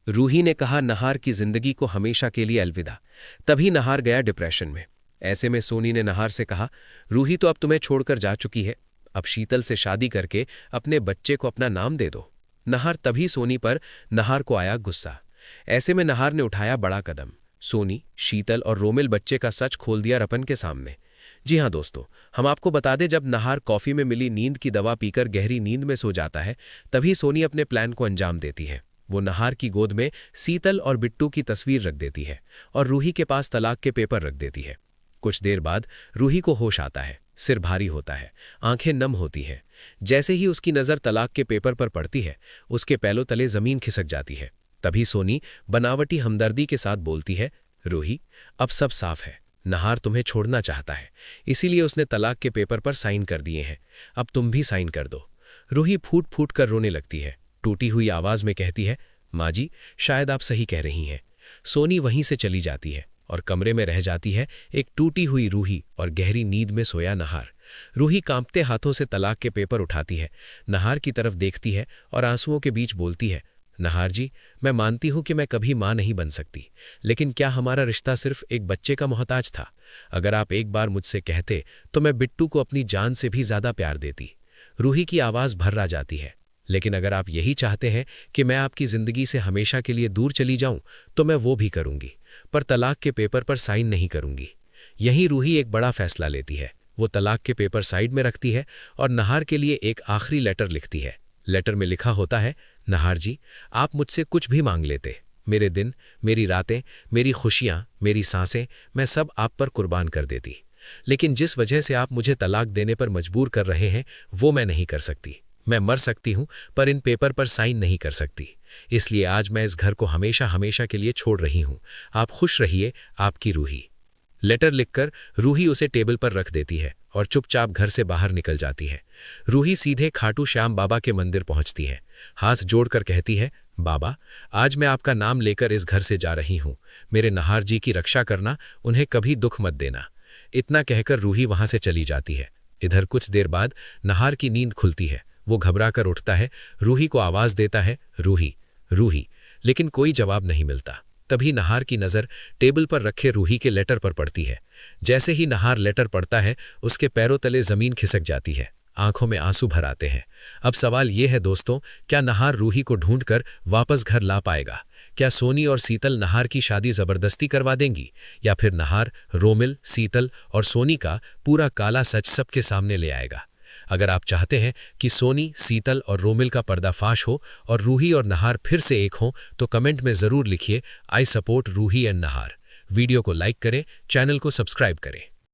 रूही ने कहा, नहार की जिंदगी को हमेशा के लिए अलविदा। तभी नहार गया डिप्रेशन में। ऐसे में सोनी ने नहार से कहा, रूही तो अब तुम्हें छोड़कर जा चुकी है, अब शीतल से शादी करके अपने बच्चे को अपना नाम दे दो। नहार तभी सोनी पर नहार को आया गुस्सा। ऐसे में नहार ने उठाया बड़ा कदम। सोनी, शीतल और रोमिल बच्चे का सच खोल दिया रपन के सामने। जी हां दोस्तों, हम आपको बता दें, जब नहार कॉफी में मिली नींद की दवा पीकर गहरी नींद में सो जाता है, तभी सोनी अपने प्लान को अंजाम देती है। वो नहार की गोद में शीतल और बिट्टू की तस्वीर रख देती है और रूही के पास तलाक के पेपर रख देती है। कुछ देर बाद रूही को होश आता है, सिर भारी होता है, आंखें नम होती हैं। जैसे ही उसकी नजर तलाक के पेपर पर पड़ती है, उसके पैरों तले जमीन खिसक जाती है। तभी सोनी बनावटी हमदर्दी के साथ बोलती है, रूही, अब सब साफ है, नहार तुम्हें छोड़ना चाहता है, इसीलिए उसने तलाक के पेपर पर साइन कर दिए हैं, अब तुम भी साइन कर दो। रूही फूट फूट कर रोने लगती है, टूटी हुई आवाज में कहती है, माँ जी, शायद आप सही कह रही हैं। सोनी वहीं से चली जाती है और कमरे में रह जाती है एक टूटी हुई रूही और गहरी नींद में सोया नहार। रूही कांपते हाथों से तलाक के पेपर उठाती है, नहार की तरफ देखती है और आंसुओं के बीच बोलती है, नहार जी, मैं मानती हूं कि मैं कभी मां नहीं बन सकती, लेकिन क्या हमारा रिश्ता सिर्फ एक बच्चे का मोहताज था? अगर आप एक बार मुझसे कहते तो मैं बिट्टू को अपनी जान से भी ज्यादा प्यार देती। रूही की आवाज भर्रा जाती है, लेकिन अगर आप यही चाहते हैं कि मैं आपकी जिंदगी से हमेशा के लिए दूर चली जाऊं, तो मैं वो भी करूंगी, पर तलाक के पेपर पर साइन नहीं करूंगी। यहीं रूही एक बड़ा फैसला लेती है। वो तलाक के पेपर साइड में रखती है और नहार के लिए एक आखिरी लेटर लिखती है। लेटर में लिखा होता है, नहार जी, आप मुझसे कुछ भी मांग लेते, मेरे दिन, मेरी रातें, मेरी खुशियां, मेरी सांसें, मैं सब आप पर कुर्बान कर देती, लेकिन जिस वजह से आप मुझे तलाक देने पर मजबूर कर रहे हैं, वो मैं नहीं कर सकती। मैं मर सकती हूं, पर इन पेपर पर साइन नहीं कर सकती। इसलिए आज मैं इस घर को हमेशा हमेशा के लिए छोड़ रही हूं। आप खुश रहिए, आपकी रूही। लेटर लिखकर रूही उसे टेबल पर रख देती है और चुपचाप घर से बाहर निकल जाती है। रूही सीधे खाटू श्याम बाबा के मंदिर पहुंचती है। हाथ जोड़कर कहती है, बाबा, आज मैं आपका नाम लेकर इस घर से जा रही हूं। मेरे नहार जी की रक्षा करना, उन्हें कभी दुख मत देना। इतना कहकर रूही वहां से चली जाती है। इधर कुछ देर बाद नहार की नींद खुलती है। वो घबरा कर उठता है, रूही को आवाज देता है, रूही, रूही, लेकिन कोई जवाब नहीं मिलता। तभी नहार की नज़र टेबल पर रखे रूही के लेटर पर पड़ती है। जैसे ही नहार लेटर पढ़ता है, उसके पैरों तले जमीन खिसक जाती है, आंखों में आंसू भर आते हैं। अब सवाल यह है दोस्तों, क्या नहार रूही को ढूंढकर वापस घर ला पाएगा? क्या सोनी और शीतल नहार की शादी जबरदस्ती करवा देंगी, या फिर नहार रोमिल, शीतल और सोनी का पूरा काला सच सबके सामने ले आएगा? अगर आप चाहते हैं कि सोनी, शीतल और रोमिल का पर्दाफाश हो और रूही और नहार फिर से एक हों, तो कमेंट में जरूर लिखिए, I support Ruhi and Nahar. Video को लाइक करें, चैनल को सब्सक्राइब करें।